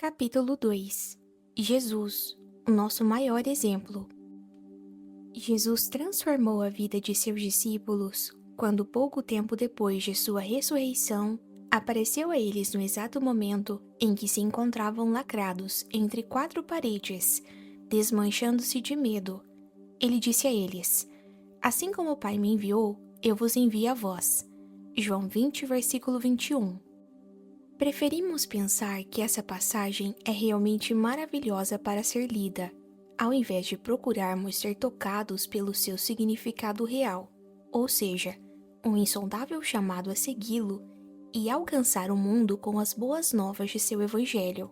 Capítulo 2. Jesus, o nosso maior exemplo. Jesus transformou a vida de seus discípulos quando, pouco tempo depois de sua ressurreição, apareceu a eles no exato momento em que se encontravam lacrados entre quatro paredes, desmanchando-se de medo. Ele disse a eles: Assim como o Pai me enviou, eu vos envio a vós. João 20, versículo 21. Preferimos pensar que essa passagem é realmente maravilhosa para ser lida, ao invés de procurarmos ser tocados pelo seu significado real, ou seja, um insondável chamado a segui-lo e alcançar o mundo com as boas novas de seu Evangelho.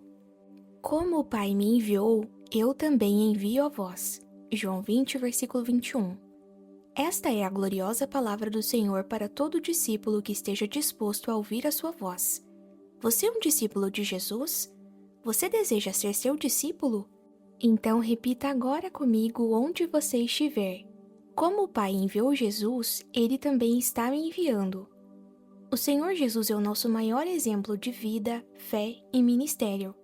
Como o Pai me enviou, eu também envio a vós. João 20, versículo 21. Esta é a gloriosa palavra do Senhor para todo discípulo que esteja disposto a ouvir a sua voz. Você é um discípulo de Jesus? Você deseja ser seu discípulo? Então repita agora comigo onde você estiver. Como o Pai enviou Jesus, Ele também está me enviando. O Senhor Jesus é o nosso maior exemplo de vida, fé e ministério.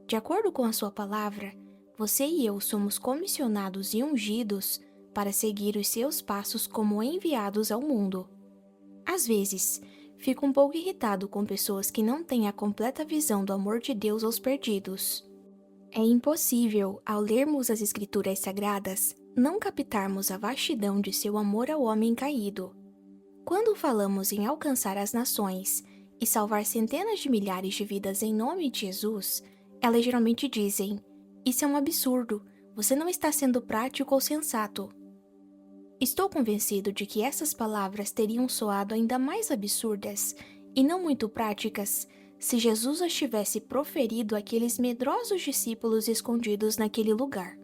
De acordo com a sua palavra, você e eu somos comissionados e ungidos para seguir os seus passos como enviados ao mundo. Às vezes, fico um pouco irritado com pessoas que não têm a completa visão do amor de Deus aos perdidos. É impossível, ao lermos as Escrituras Sagradas, não captarmos a vastidão de seu amor ao homem caído. Quando falamos em alcançar as nações e salvar centenas de milhares de vidas em nome de Jesus, elas geralmente dizem: Isso é um absurdo, você não está sendo prático ou sensato. Estou convencido de que essas palavras teriam soado ainda mais absurdas e não muito práticas se Jesus as tivesse proferido àqueles medrosos discípulos escondidos naquele lugar.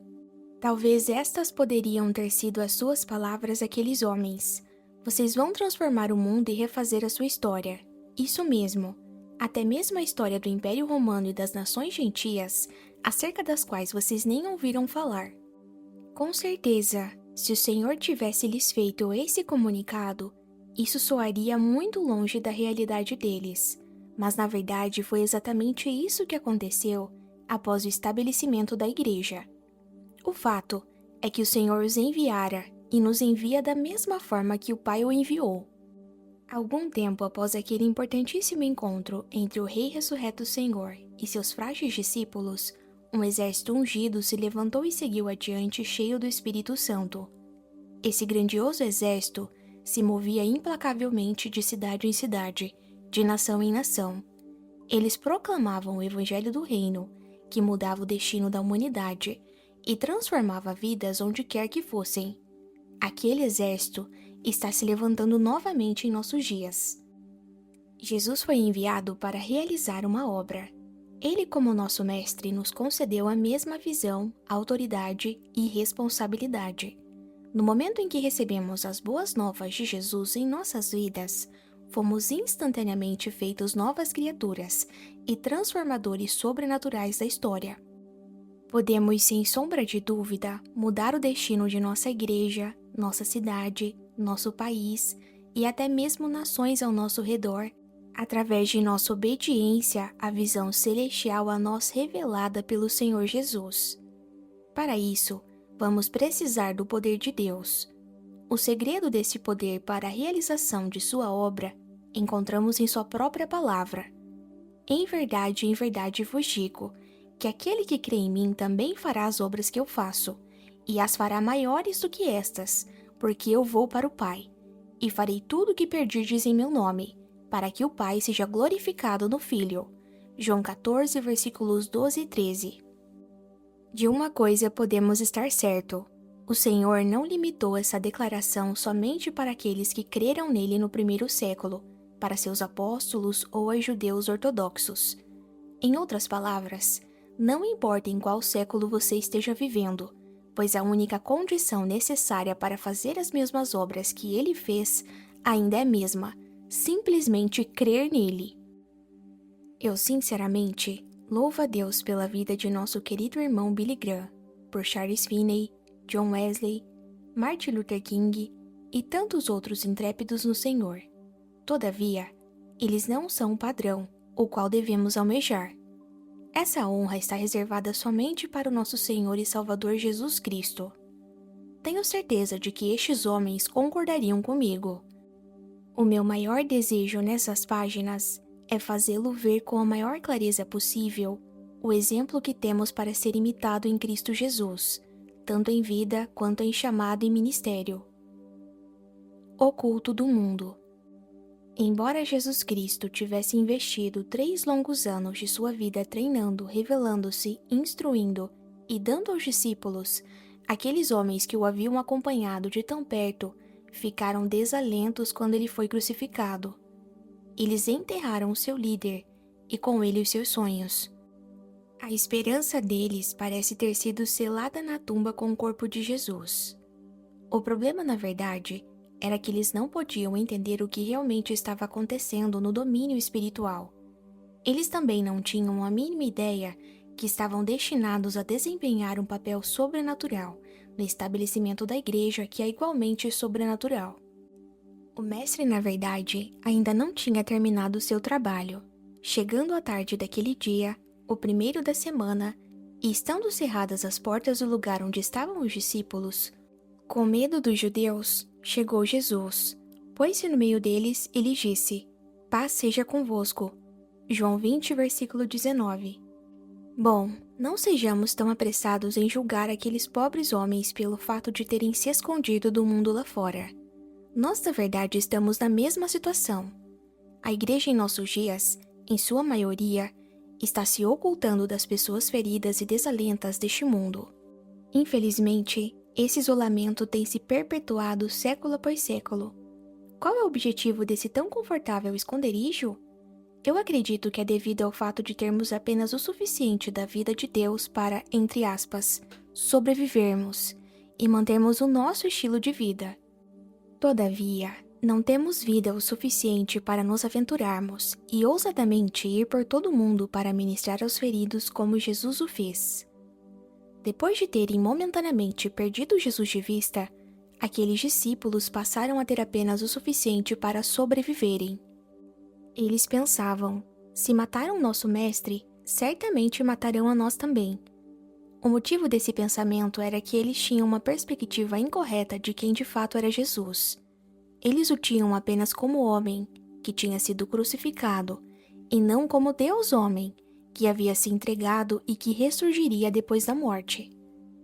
Talvez estas poderiam ter sido as suas palavras àqueles homens. Vocês vão transformar o mundo e refazer a sua história. Isso mesmo, até mesmo a história do Império Romano e das nações gentias, acerca das quais vocês nem ouviram falar. Com certeza, se o Senhor tivesse lhes feito esse comunicado, isso soaria muito longe da realidade deles. Mas na verdade foi exatamente isso que aconteceu após o estabelecimento da igreja. O fato é que o Senhor os enviara e nos envia da mesma forma que o Pai o enviou. Algum tempo após aquele importantíssimo encontro entre o Rei ressurreto Senhor e seus frágeis discípulos, um exército ungido se levantou e seguiu adiante cheio do Espírito Santo. Esse grandioso exército se movia implacavelmente de cidade em cidade, de nação em nação. Eles proclamavam o Evangelho do Reino, que mudava o destino da humanidade e transformava vidas onde quer que fossem. Aquele exército está se levantando novamente em nossos dias. Jesus foi enviado para realizar uma obra. Ele, como nosso mestre, nos concedeu a mesma visão, autoridade e responsabilidade. No momento em que recebemos as boas novas de Jesus em nossas vidas, fomos instantaneamente feitos novas criaturas e transformadores sobrenaturais da história. Podemos, sem sombra de dúvida, mudar o destino de nossa igreja, nossa cidade, nosso país e até mesmo nações ao nosso redor, através de nossa obediência à visão celestial a nós revelada pelo Senhor Jesus. Para isso, vamos precisar do poder de Deus. O segredo desse poder para a realização de sua obra encontramos em sua própria palavra. Em verdade vos digo, que aquele que crê em mim também fará as obras que eu faço, e as fará maiores do que estas, porque eu vou para o Pai, e farei tudo o que pedirdes em meu nome, para que o Pai seja glorificado no Filho. João 14, versículos 12 e 13. De uma coisa podemos estar certo: o Senhor não limitou essa declaração somente para aqueles que creram nele no primeiro século, para seus apóstolos ou aos judeus ortodoxos. Em outras palavras, não importa em qual século você esteja vivendo, pois a única condição necessária para fazer as mesmas obras que ele fez ainda é a mesma: simplesmente crer nele. Eu sinceramente louvo a Deus pela vida de nosso querido irmão Billy Graham, por Charles Finney, John Wesley, Martin Luther King e tantos outros intrépidos no Senhor. Todavia, eles não são o padrão, o qual devemos almejar. Essa honra está reservada somente para o nosso Senhor e Salvador Jesus Cristo. Tenho certeza de que estes homens concordariam comigo. O meu maior desejo nessas páginas é fazê-lo ver com a maior clareza possível o exemplo que temos para ser imitado em Cristo Jesus, tanto em vida quanto em chamado e ministério. O culto do mundo. Embora Jesus Cristo tivesse investido 3 longos anos de sua vida treinando, revelando-se, instruindo e dando aos discípulos, aqueles homens que o haviam acompanhado de tão perto ficaram desalentos quando ele foi crucificado. Eles enterraram o seu líder e com ele os seus sonhos. A esperança deles parece ter sido selada na tumba com o corpo de Jesus. O problema, na verdade, era que eles não podiam entender o que realmente estava acontecendo no domínio espiritual. Eles também não tinham a mínima ideia que estavam destinados a desempenhar um papel sobrenatural no estabelecimento da igreja, que é igualmente sobrenatural. O mestre, na verdade, ainda não tinha terminado seu trabalho. Chegando à tarde daquele dia, o primeiro da semana, e estando cerradas as portas do lugar onde estavam os discípulos, com medo dos judeus, chegou Jesus, pôs-se no meio deles e lhes disse: Paz seja convosco. João 20, versículo 19. Bom, não sejamos tão apressados em julgar aqueles pobres homens pelo fato de terem se escondido do mundo lá fora. Nós, na verdade, estamos na mesma situação. A igreja em nossos dias, em sua maioria, está se ocultando das pessoas feridas e desalentas deste mundo. Infelizmente, esse isolamento tem se perpetuado século após século. Qual é o objetivo desse tão confortável esconderijo? Eu acredito que é devido ao fato de termos apenas o suficiente da vida de Deus para, entre aspas, sobrevivermos e mantermos o nosso estilo de vida. Todavia, não temos vida o suficiente para nos aventurarmos e ousadamente ir por todo o mundo para ministrar aos feridos como Jesus o fez. Depois de terem momentaneamente perdido Jesus de vista, aqueles discípulos passaram a ter apenas o suficiente para sobreviverem. Eles pensavam: se mataram nosso mestre, certamente matarão a nós também. O motivo desse pensamento era que eles tinham uma perspectiva incorreta de quem de fato era Jesus. Eles o tinham apenas como homem, que tinha sido crucificado, e não como Deus homem, que havia se entregado e que ressurgiria depois da morte.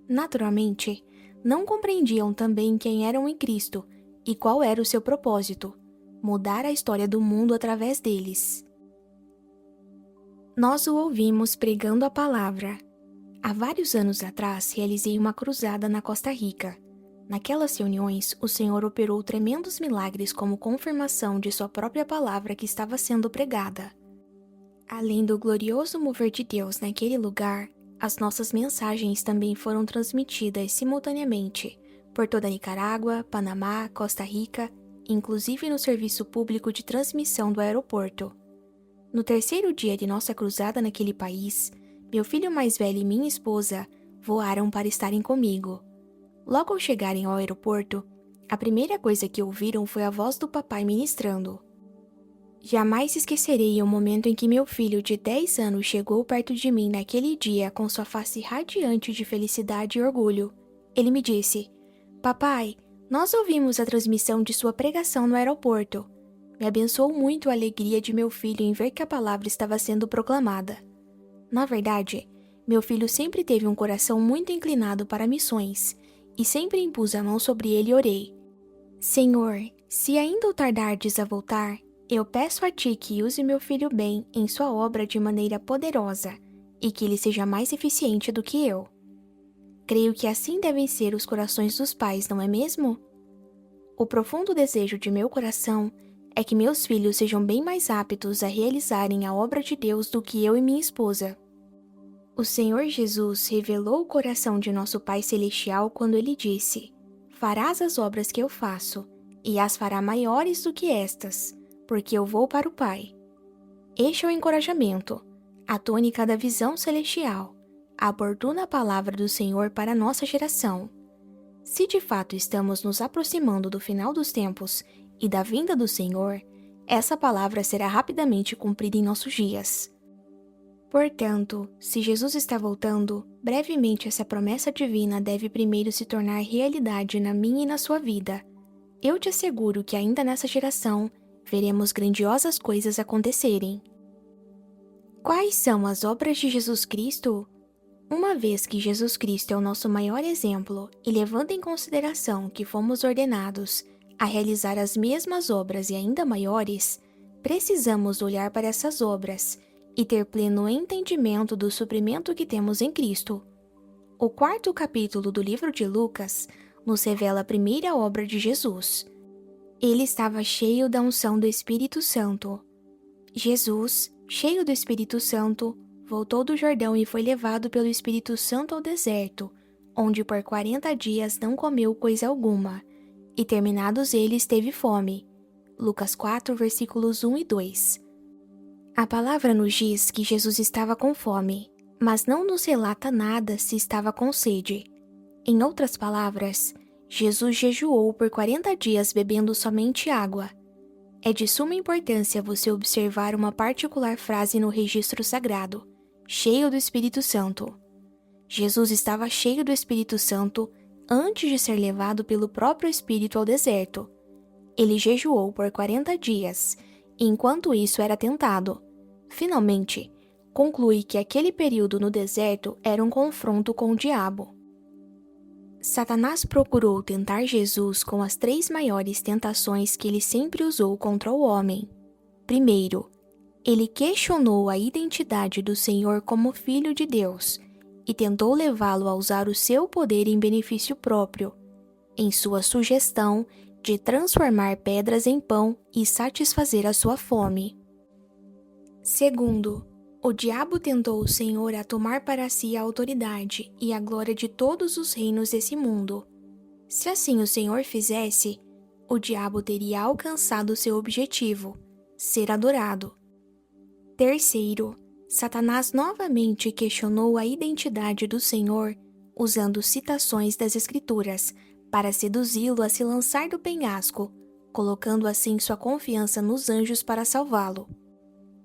Naturalmente, não compreendiam também quem eram em Cristo e qual era o seu propósito: mudar a história do mundo através deles. Nós o ouvimos pregando a palavra. Há vários anos atrás, realizei uma cruzada na Costa Rica. Naquelas reuniões, o Senhor operou tremendos milagres como confirmação de sua própria palavra que estava sendo pregada. Além do glorioso mover de Deus naquele lugar, as nossas mensagens também foram transmitidas simultaneamente por toda a Nicarágua, Panamá, Costa Rica, inclusive no serviço público de transmissão do aeroporto. No terceiro dia de nossa cruzada naquele país, meu filho mais velho e minha esposa voaram para estarem comigo. Logo ao chegarem ao aeroporto, a primeira coisa que ouviram foi a voz do papai ministrando. Jamais esquecerei o momento em que meu filho de 10 anos chegou perto de mim naquele dia com sua face radiante de felicidade e orgulho. Ele me disse: Papai, nós ouvimos a transmissão de sua pregação no aeroporto. Me abençoou muito a alegria de meu filho em ver que a palavra estava sendo proclamada. Na verdade, meu filho sempre teve um coração muito inclinado para missões, e sempre impus a mão sobre ele e orei: Senhor, se ainda o tardardes a voltar, eu peço a ti que use meu filho bem em sua obra de maneira poderosa, e que ele seja mais eficiente do que eu. Creio que assim devem ser os corações dos pais, não é mesmo? O profundo desejo de meu coração é que meus filhos sejam bem mais aptos a realizarem a obra de Deus do que eu e minha esposa. O Senhor Jesus revelou o coração de nosso Pai Celestial quando Ele disse: Farás as obras que eu faço, e as fará maiores do que estas, porque eu vou para o Pai. Este é o encorajamento, a tônica da visão celestial, a oportuna palavra do Senhor para a nossa geração. Se de fato estamos nos aproximando do final dos tempos e da vinda do Senhor, essa palavra será rapidamente cumprida em nossos dias. Portanto, se Jesus está voltando, brevemente essa promessa divina deve primeiro se tornar realidade na minha e na sua vida. Eu te asseguro que ainda nessa geração, veremos grandiosas coisas acontecerem. Quais são as obras de Jesus Cristo? Uma vez que Jesus Cristo é o nosso maior exemplo, e levando em consideração que fomos ordenados a realizar as mesmas obras e ainda maiores, precisamos olhar para essas obras e ter pleno entendimento do suprimento que temos em Cristo. O 4º capítulo do livro de Lucas nos revela a primeira obra de Jesus. Ele estava cheio da unção do Espírito Santo. Jesus, cheio do Espírito Santo, voltou do Jordão e foi levado pelo Espírito Santo ao deserto, onde por 40 dias não comeu coisa alguma, e terminados eles teve fome. Lucas 4, versículos 1 e 2. A palavra nos diz que Jesus estava com fome, mas não nos relata nada se estava com sede. Em outras palavras, Jesus jejuou por 40 dias bebendo somente água. É de suma importância você observar uma particular frase no registro sagrado, cheio do Espírito Santo. Jesus estava cheio do Espírito Santo antes de ser levado pelo próprio Espírito ao deserto. Ele jejuou por 40 dias, e enquanto isso era tentado. Finalmente, conclui que aquele período no deserto era um confronto com o diabo. Satanás procurou tentar Jesus com as 3 maiores tentações que ele sempre usou contra o homem. Primeiro, ele questionou a identidade do Senhor como Filho de Deus e tentou levá-lo a usar o seu poder em benefício próprio, em sua sugestão de transformar pedras em pão e satisfazer a sua fome. Segundo, o diabo tentou o Senhor a tomar para si a autoridade e a glória de todos os reinos desse mundo. Se assim o Senhor fizesse, o diabo teria alcançado seu objetivo, ser adorado. Terceiro, Satanás novamente questionou a identidade do Senhor usando citações das Escrituras para seduzi-lo a se lançar do penhasco, colocando assim sua confiança nos anjos para salvá-lo.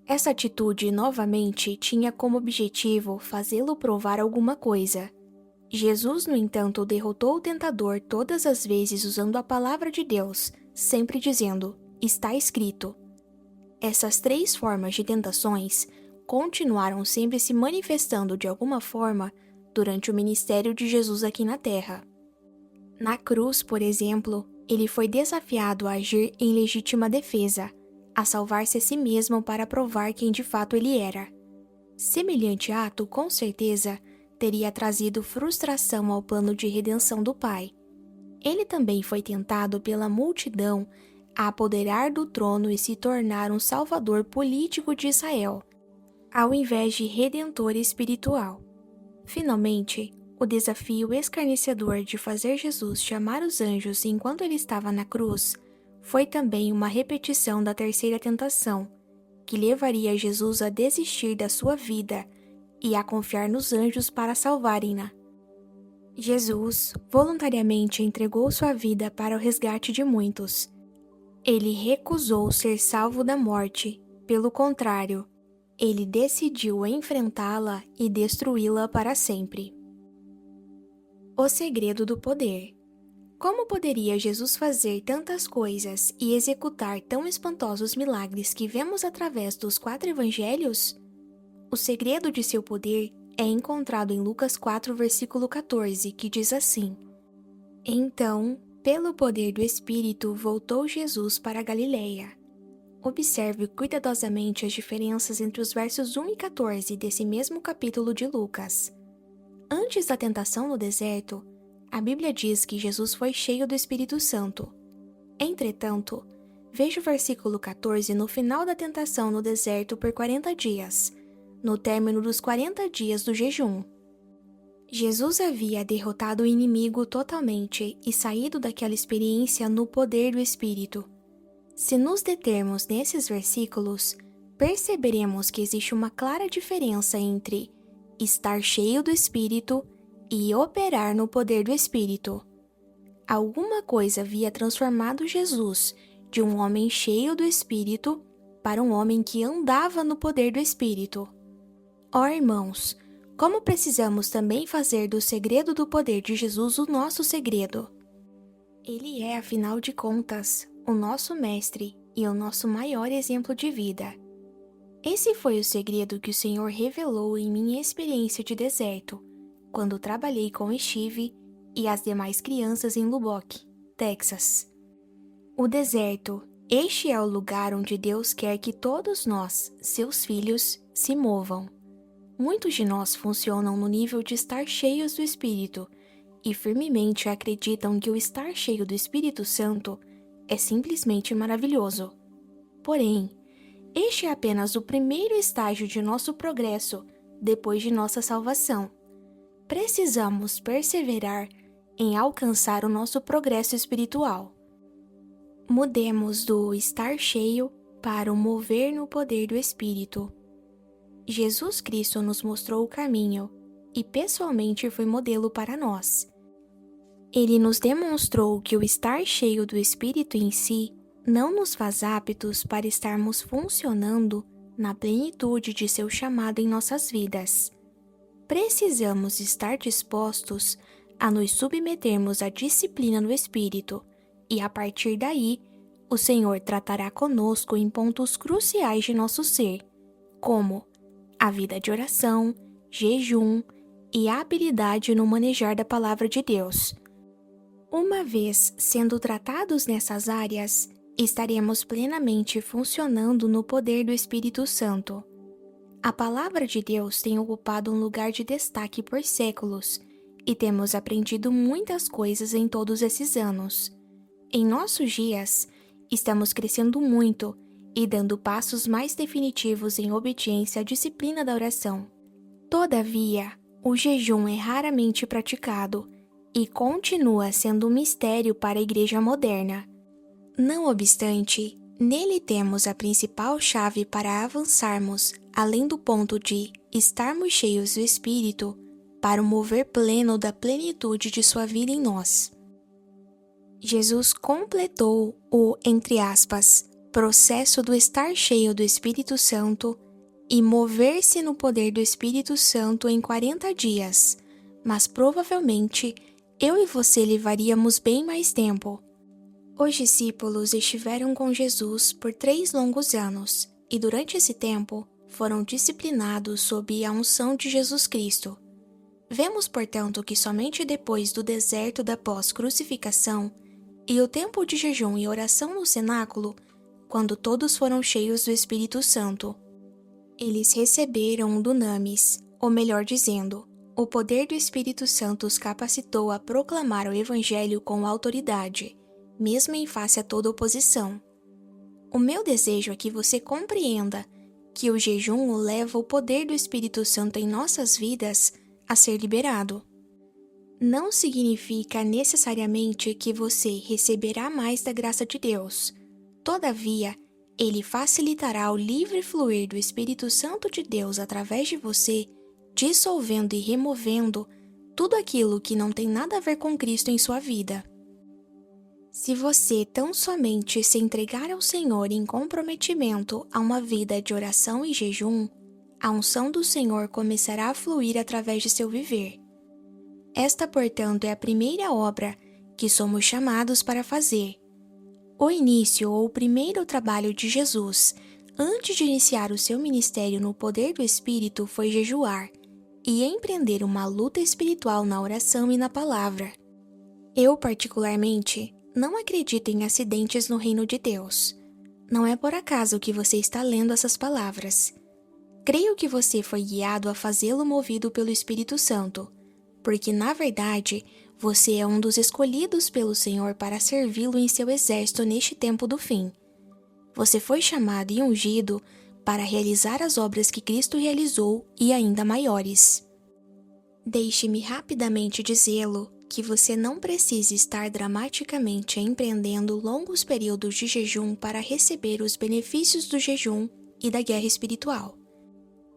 Essa atitude, novamente, tinha como objetivo fazê-lo provar alguma coisa. Jesus, no entanto, derrotou o tentador todas as vezes usando a palavra de Deus, sempre dizendo, está escrito. Essas 3 formas de tentações continuaram sempre se manifestando de alguma forma durante o ministério de Jesus aqui na Terra. Na cruz, por exemplo, ele foi desafiado a agir em legítima defesa, a salvar-se a si mesmo para provar quem de fato ele era. Semelhante ato, com certeza, teria trazido frustração ao plano de redenção do Pai. Ele também foi tentado pela multidão a apoderar do trono e se tornar um salvador político de Israel, ao invés de redentor espiritual. Finalmente, o desafio escarnecedor de fazer Jesus chamar os anjos enquanto ele estava na cruz foi também uma repetição da terceira tentação, que levaria Jesus a desistir da sua vida e a confiar nos anjos para salvarem-na. Jesus voluntariamente entregou sua vida para o resgate de muitos. Ele recusou ser salvo da morte, pelo contrário, ele decidiu enfrentá-la e destruí-la para sempre. O segredo do poder. Como poderia Jesus fazer tantas coisas e executar tão espantosos milagres que vemos através dos 4 evangelhos? O segredo de seu poder é encontrado em Lucas 4, versículo 14, que diz assim: Então, pelo poder do Espírito, voltou Jesus para a Galileia. Observe cuidadosamente as diferenças entre os versos 1 e 14 desse mesmo capítulo de Lucas. Antes da tentação no deserto, a Bíblia diz que Jesus foi cheio do Espírito Santo. Entretanto, veja o versículo 14 no final da tentação no deserto por 40 dias, no término dos 40 dias do jejum. Jesus havia derrotado o inimigo totalmente e saído daquela experiência no poder do Espírito. Se nos determos nesses versículos, perceberemos que existe uma clara diferença entre estar cheio do Espírito e operar no poder do Espírito. Alguma coisa havia transformado Jesus de um homem cheio do Espírito para um homem que andava no poder do Espírito. Ó irmãos, como precisamos também fazer do segredo do poder de Jesus o nosso segredo? Ele é, afinal de contas, o nosso mestre e o nosso maior exemplo de vida. Esse foi o segredo que o Senhor revelou em minha experiência de deserto, quando trabalhei com Steve e as demais crianças em Lubbock, Texas. O deserto, este é o lugar onde Deus quer que todos nós, seus filhos, se movam. Muitos de nós funcionam no nível de estar cheios do Espírito e firmemente acreditam que o estar cheio do Espírito Santo é simplesmente maravilhoso. Porém, este é apenas o primeiro estágio de nosso progresso depois de nossa salvação. Precisamos perseverar em alcançar o nosso progresso espiritual. Mudemos do estar cheio para o mover no poder do Espírito. Jesus Cristo nos mostrou o caminho e pessoalmente foi modelo para nós. Ele nos demonstrou que o estar cheio do Espírito em si não nos faz aptos para estarmos funcionando na plenitude de seu chamado em nossas vidas. Precisamos estar dispostos a nos submetermos à disciplina do Espírito, e a partir daí, o Senhor tratará conosco em pontos cruciais de nosso ser, como a vida de oração, jejum e a habilidade no manejar da palavra de Deus. Uma vez sendo tratados nessas áreas, estaremos plenamente funcionando no poder do Espírito Santo. A palavra de Deus tem ocupado um lugar de destaque por séculos e temos aprendido muitas coisas em todos esses anos. Em nossos dias, estamos crescendo muito e dando passos mais definitivos em obediência à disciplina da oração. Todavia, o jejum é raramente praticado e continua sendo um mistério para a igreja moderna. Não obstante, nele temos a principal chave para avançarmos além do ponto de estarmos cheios do Espírito para o mover pleno da plenitude de sua vida em nós. Jesus completou o, entre aspas, processo do estar cheio do Espírito Santo e mover-se no poder do Espírito Santo em 40 dias, mas provavelmente eu e você levaríamos bem mais tempo. Os discípulos estiveram com Jesus por 3 longos anos e durante esse tempo foram disciplinados sob a unção de Jesus Cristo. Vemos, portanto, que somente depois do deserto da pós-crucificação e o tempo de jejum e oração no cenáculo, quando todos foram cheios do Espírito Santo, eles receberam o dunamis, ou melhor dizendo, o poder do Espírito Santo os capacitou a proclamar o Evangelho com autoridade, mesmo em face a toda oposição. O meu desejo é que você compreenda que o jejum leva o poder do Espírito Santo em nossas vidas a ser liberado. Não significa necessariamente que você receberá mais da graça de Deus. Todavia, ele facilitará o livre fluir do Espírito Santo de Deus através de você, dissolvendo e removendo tudo aquilo que não tem nada a ver com Cristo em sua vida. Se você tão somente se entregar ao Senhor em comprometimento a uma vida de oração e jejum, a unção do Senhor começará a fluir através de seu viver. Esta, portanto, é a primeira obra que somos chamados para fazer. O início ou o primeiro trabalho de Jesus, antes de iniciar o seu ministério no poder do Espírito, foi jejuar e empreender uma luta espiritual na oração e na palavra. Eu, particularmente, não acredito em acidentes no reino de Deus. Não é por acaso que você está lendo essas palavras. Creio que você foi guiado a fazê-lo movido pelo Espírito Santo, porque, na verdade, você é um dos escolhidos pelo Senhor para servi-lo em seu exército neste tempo do fim. Você foi chamado e ungido para realizar as obras que Cristo realizou e ainda maiores. Deixe-me rapidamente dizê-lo que você não precisa estar dramaticamente empreendendo longos períodos de jejum para receber os benefícios do jejum e da guerra espiritual.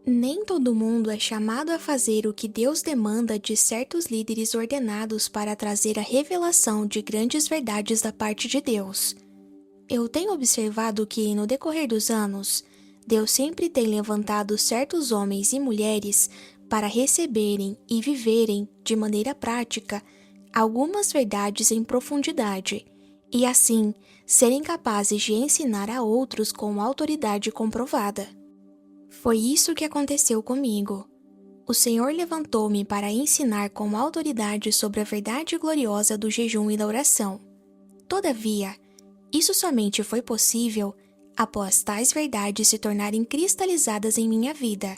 Nem todo mundo é chamado a fazer o que Deus demanda de certos líderes ordenados para trazer a revelação de grandes verdades da parte de Deus. Eu tenho observado que, no decorrer dos anos, Deus sempre tem levantado certos homens e mulheres para receberem e viverem de maneira prática algumas verdades em profundidade e, assim, serem capazes de ensinar a outros com autoridade comprovada. Foi isso que aconteceu comigo. O Senhor levantou-me para ensinar com autoridade sobre a verdade gloriosa do jejum e da oração. Todavia, isso somente foi possível após tais verdades se tornarem cristalizadas em minha vida,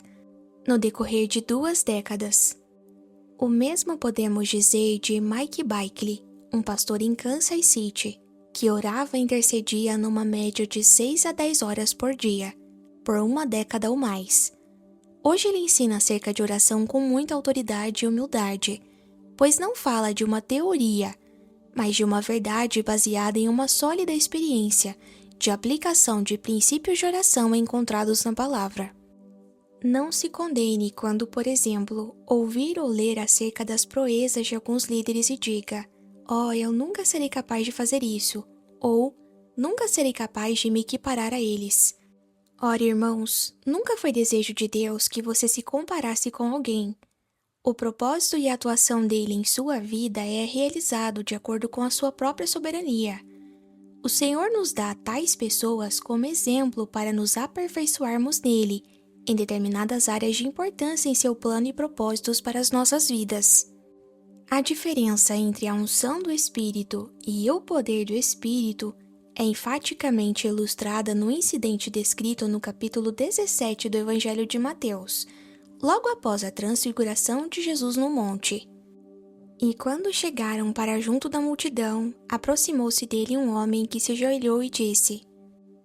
no decorrer de 2 décadas. O mesmo podemos dizer de Mike Bikley, um pastor em Kansas City, que orava e intercedia numa média de 6 a 10 horas por dia, por 1 década ou mais. Hoje ele ensina acerca de oração com muita autoridade e humildade, pois não fala de uma teoria, mas de uma verdade baseada em uma sólida experiência de aplicação de princípios de oração encontrados na palavra. Não se condene quando, por exemplo, ouvir ou ler acerca das proezas de alguns líderes e diga: "Oh, eu nunca serei capaz de fazer isso", ou "Nunca serei capaz de me equiparar a eles". Ora, irmãos, nunca foi desejo de Deus que você se comparasse com alguém. O propósito e a atuação dele em sua vida é realizado de acordo com a sua própria soberania. O Senhor nos dá tais pessoas como exemplo para nos aperfeiçoarmos nele, em determinadas áreas de importância em seu plano e propósitos para as nossas vidas. A diferença entre a unção do Espírito e o poder do Espírito é enfaticamente ilustrada no incidente descrito no capítulo 17 do Evangelho de Mateus, logo após a transfiguração de Jesus no monte. E quando chegaram para junto da multidão, aproximou-se dele um homem que se ajoelhou e disse: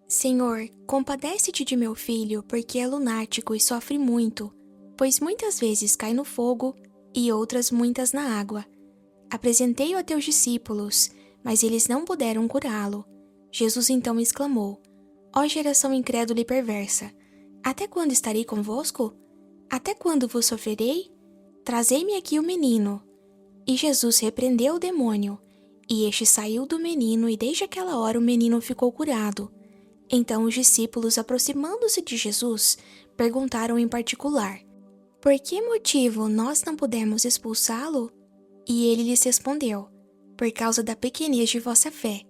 "Senhor, compadece-te de meu filho, porque é lunático e sofre muito, pois muitas vezes cai no fogo e outras muitas na água. Apresentei-o a teus discípulos, mas eles não puderam curá-lo." Jesus então exclamou: "Ó geração incrédula e perversa, até quando estarei convosco? Até quando vos sofrerei? Trazei-me aqui o menino." E Jesus repreendeu o demônio, e este saiu do menino, e desde aquela hora o menino ficou curado. Então os discípulos, aproximando-se de Jesus, perguntaram em particular: "Por que motivo nós não pudemos expulsá-lo?" E ele lhes respondeu: "Por causa da pequenez de vossa fé.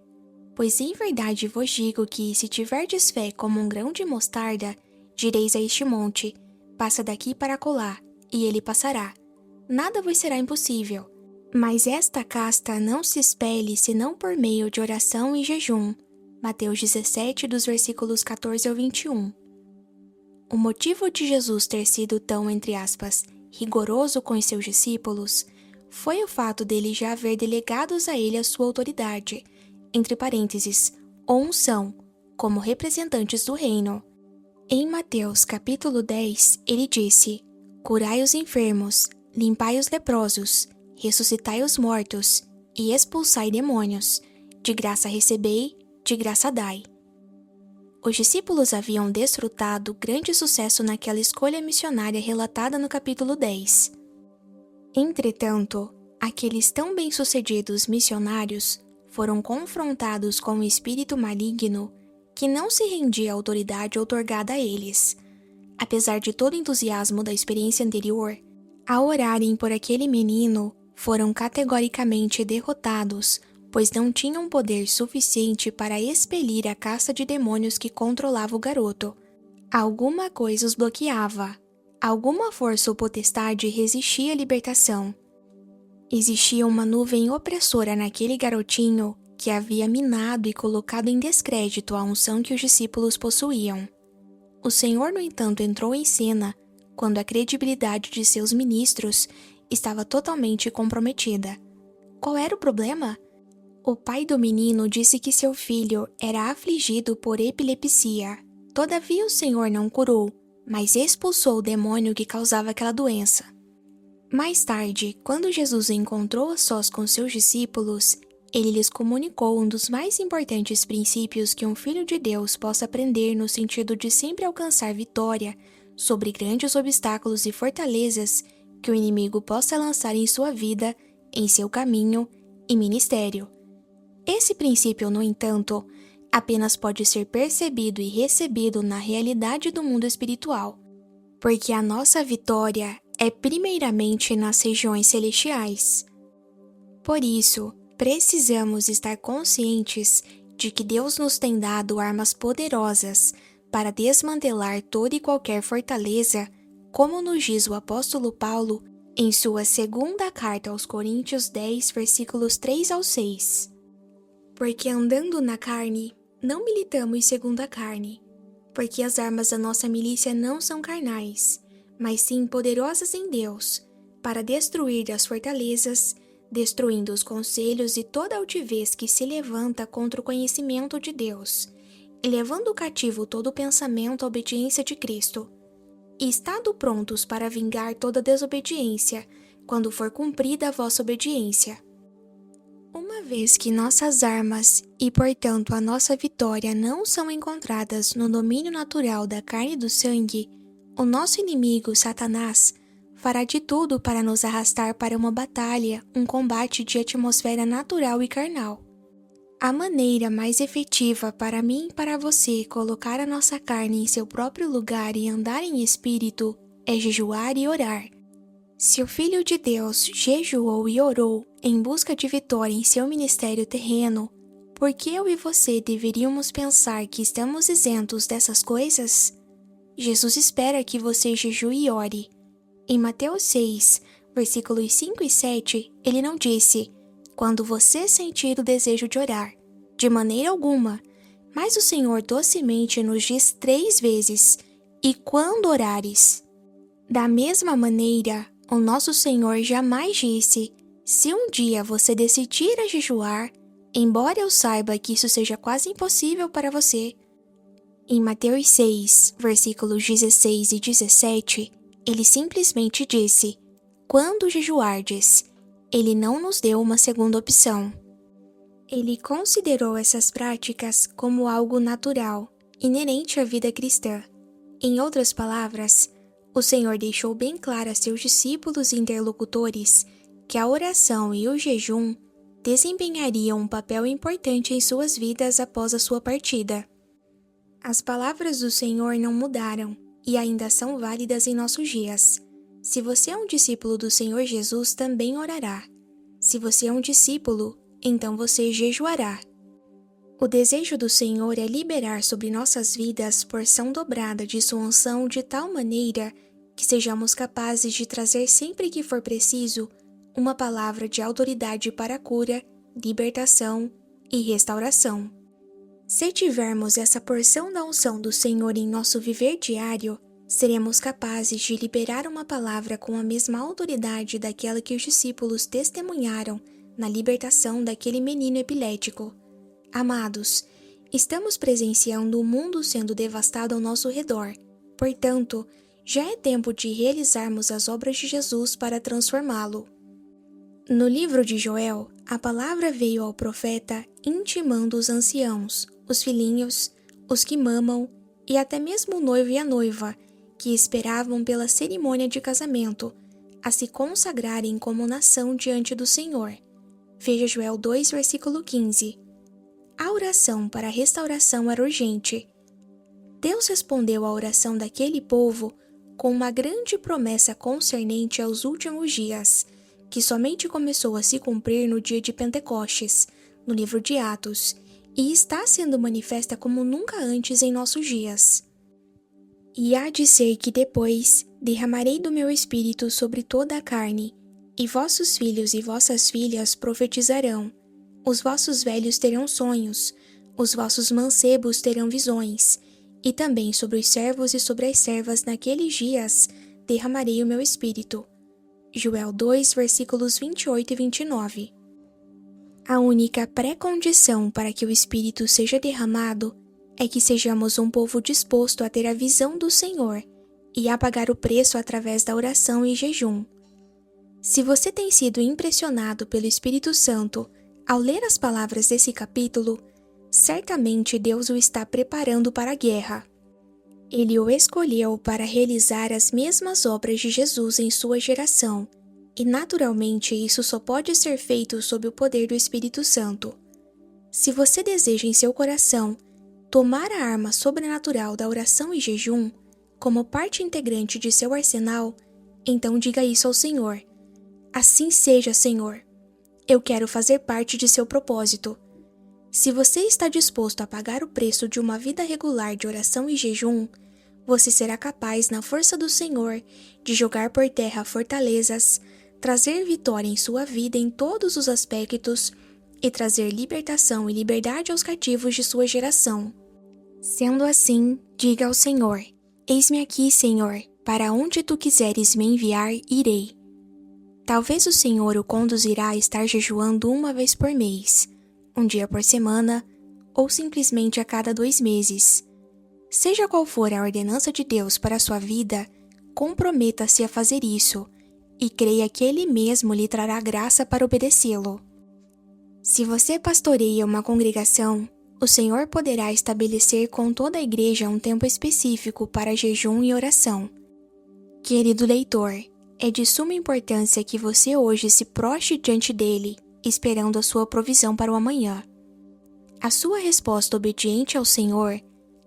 Pois em verdade vos digo que, se tiverdes fé como um grão de mostarda, direis a este monte: passa daqui para acolá, e ele passará. Nada vos será impossível. Mas esta casta não se expele senão por meio de oração e jejum." Mateus 17, dos versículos 14 ao 21. O motivo de Jesus ter sido tão, entre aspas, rigoroso com os seus discípulos foi o fato dele já haver delegados a ele a sua autoridade, entre parênteses, ou unção, como representantes do reino. Em Mateus capítulo 10, ele disse: "Curai os enfermos, limpai os leprosos, ressuscitai os mortos, e expulsai demônios. De graça recebei, de graça dai." Os discípulos haviam desfrutado grande sucesso naquela escolha missionária relatada no capítulo 10. Entretanto, aqueles tão bem-sucedidos missionários foram confrontados com um espírito maligno que não se rendia à autoridade outorgada a eles. Apesar de todo o entusiasmo da experiência anterior, ao orarem por aquele menino, foram categoricamente derrotados, pois não tinham poder suficiente para expelir a casta de demônios que controlava o garoto. Alguma coisa os bloqueava. Alguma força ou potestade resistia à libertação. Existia uma nuvem opressora naquele garotinho que havia minado e colocado em descrédito a unção que os discípulos possuíam. O Senhor, no entanto, entrou em cena quando a credibilidade de seus ministros estava totalmente comprometida. Qual era o problema? O pai do menino disse que seu filho era afligido por epilepsia. Todavia o Senhor não curou, mas expulsou o demônio que causava aquela doença. Mais tarde, quando Jesus o encontrou a sós com seus discípulos, ele lhes comunicou um dos mais importantes princípios que um filho de Deus possa aprender no sentido de sempre alcançar vitória sobre grandes obstáculos e fortalezas que o inimigo possa lançar em sua vida, em seu caminho e ministério. Esse princípio, no entanto, apenas pode ser percebido e recebido na realidade do mundo espiritual, porque a nossa vitória é primeiramente nas regiões celestiais. Por isso, precisamos estar conscientes de que Deus nos tem dado armas poderosas para desmantelar toda e qualquer fortaleza, como nos diz o apóstolo Paulo em sua segunda carta aos Coríntios 10, versículos 3 ao 6. Porque andando na carne, não militamos segundo a carne, porque as armas da nossa milícia não são carnais, mas sim poderosas em Deus, para destruir as fortalezas, destruindo os conselhos e toda altivez que se levanta contra o conhecimento de Deus, e levando cativo todo pensamento à obediência de Cristo, e estado prontos para vingar toda desobediência, quando for cumprida a vossa obediência. Uma vez que nossas armas e, portanto, a nossa vitória não são encontradas no domínio natural da carne e do sangue, o nosso inimigo, Satanás, fará de tudo para nos arrastar para uma batalha, um combate de atmosfera natural e carnal. A maneira mais efetiva para mim e para você colocar a nossa carne em seu próprio lugar e andar em espírito é jejuar e orar. Se o Filho de Deus jejuou e orou em busca de vitória em seu ministério terreno, por que eu e você deveríamos pensar que estamos isentos dessas coisas? Jesus espera que você jejue e ore. Em Mateus 6, versículos 5 e 7, ele não disse: quando você sentir o desejo de orar, de maneira alguma, mas o Senhor docemente nos diz 3 vezes: e quando orares. Da mesma maneira, o nosso Senhor jamais disse: se um dia você decidir a jejuar, embora eu saiba que isso seja quase impossível para você. Em Mateus 6, versículos 16 e 17, ele simplesmente disse: quando jejuardes. Ele não nos deu uma segunda opção. Ele considerou essas práticas como algo natural, inerente à vida cristã. Em outras palavras, o Senhor deixou bem claro a seus discípulos e interlocutores que a oração e o jejum desempenhariam um papel importante em suas vidas após a sua partida. As palavras do Senhor não mudaram e ainda são válidas em nossos dias. Se você é um discípulo do Senhor Jesus, também orará. Se você é um discípulo, então você jejuará. O desejo do Senhor é liberar sobre nossas vidas porção dobrada de sua unção de tal maneira que sejamos capazes de trazer sempre que for preciso uma palavra de autoridade para cura, libertação e restauração. Se tivermos essa porção da unção do Senhor em nosso viver diário, seremos capazes de liberar uma palavra com a mesma autoridade daquela que os discípulos testemunharam na libertação daquele menino epilético. Amados, estamos presenciando o mundo sendo devastado ao nosso redor. Portanto, já é tempo de realizarmos as obras de Jesus para transformá-lo. No livro de Joel, a palavra veio ao profeta intimando os anciãos, os filhinhos, os que mamam e até mesmo o noivo e a noiva, que esperavam pela cerimônia de casamento, a se consagrarem como nação diante do Senhor. Veja Joel 2, versículo 15. A oração para a restauração era urgente. Deus respondeu à oração daquele povo com uma grande promessa concernente aos últimos dias, que somente começou a se cumprir no dia de Pentecostes, no livro de Atos, e está sendo manifesta como nunca antes em nossos dias. E há de ser que depois derramarei do meu espírito sobre toda a carne, e vossos filhos e vossas filhas profetizarão, os vossos velhos terão sonhos, os vossos mancebos terão visões, e também sobre os servos e sobre as servas naqueles dias derramarei o meu espírito. Joel 2, versículos 28 e 29. A única pré-condição para que o Espírito seja derramado é que sejamos um povo disposto a ter a visão do Senhor e a pagar o preço através da oração e jejum. Se você tem sido impressionado pelo Espírito Santo ao ler as palavras desse capítulo, certamente Deus o está preparando para a guerra. Ele o escolheu para realizar as mesmas obras de Jesus em sua geração, e naturalmente isso só pode ser feito sob o poder do Espírito Santo. Se você deseja em seu coração tomar a arma sobrenatural da oração e jejum como parte integrante de seu arsenal, então diga isso ao Senhor. Assim seja, Senhor. Eu quero fazer parte de seu propósito. Se você está disposto a pagar o preço de uma vida regular de oração e jejum, você será capaz, na força do Senhor, de jogar por terra fortalezas, trazer vitória em sua vida em todos os aspectos e trazer libertação e liberdade aos cativos de sua geração. Sendo assim, diga ao Senhor: Eis-me aqui, Senhor, para onde tu quiseres me enviar, irei. Talvez o Senhor o conduzirá a estar jejuando uma vez por mês, um dia por semana, ou simplesmente a cada 2 meses. Seja qual for a ordenança de Deus para a sua vida, comprometa-se a fazer isso, e creia que Ele mesmo lhe trará graça para obedecê-lo. Se você pastoreia uma congregação, o Senhor poderá estabelecer com toda a igreja um tempo específico para jejum e oração. Querido leitor, é de suma importância que você hoje se prostre diante dele, esperando a sua provisão para o amanhã. A sua resposta obediente ao Senhor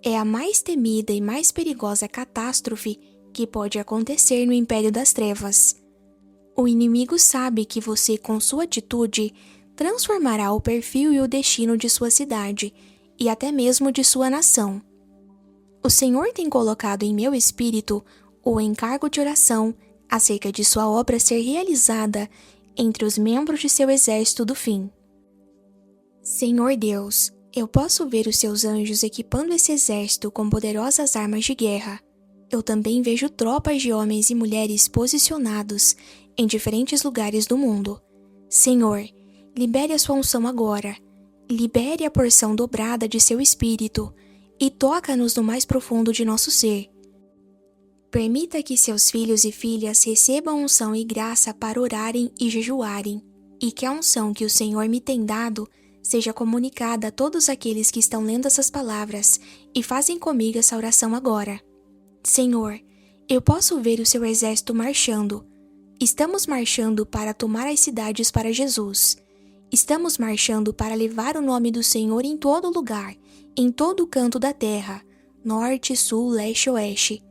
é a mais temida e mais perigosa catástrofe que pode acontecer no império das trevas. O inimigo sabe que você, com sua atitude, transformará o perfil e o destino de sua cidade e até mesmo de sua nação. O Senhor tem colocado em meu espírito o encargo de oração acerca de sua obra ser realizada entre os membros de seu exército do fim. Senhor Deus, eu posso ver os seus anjos equipando esse exército com poderosas armas de guerra. Eu também vejo tropas de homens e mulheres posicionados em diferentes lugares do mundo. Senhor, libere a sua unção agora. Libere a porção dobrada de seu espírito e toca-nos no mais profundo de nosso ser. Permita que seus filhos e filhas recebam unção e graça para orarem e jejuarem, e que a unção que o Senhor me tem dado seja comunicada a todos aqueles que estão lendo essas palavras e fazem comigo essa oração agora. Senhor, eu posso ver o seu exército marchando. Estamos marchando para tomar as cidades para Jesus. Estamos marchando para levar o nome do Senhor em todo lugar, em todo canto da terra, norte, sul, leste e oeste.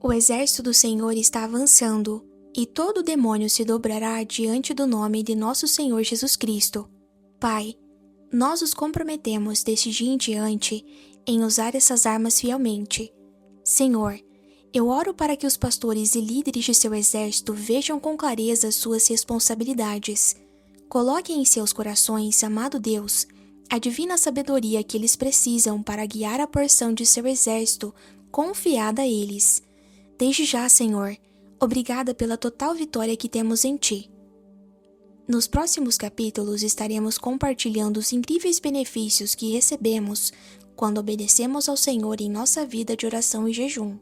O exército do Senhor está avançando, e todo demônio se dobrará diante do nome de nosso Senhor Jesus Cristo. Pai, nós nos comprometemos deste dia em diante em usar essas armas fielmente. Senhor, eu oro para que os pastores e líderes de seu exército vejam com clareza suas responsabilidades. Coloque em seus corações, amado Deus, a divina sabedoria que eles precisam para guiar a porção de seu exército confiada a eles. Desde já, Senhor, obrigada pela total vitória que temos em Ti. Nos próximos capítulos estaremos compartilhando os incríveis benefícios que recebemos quando obedecemos ao Senhor em nossa vida de oração e jejum.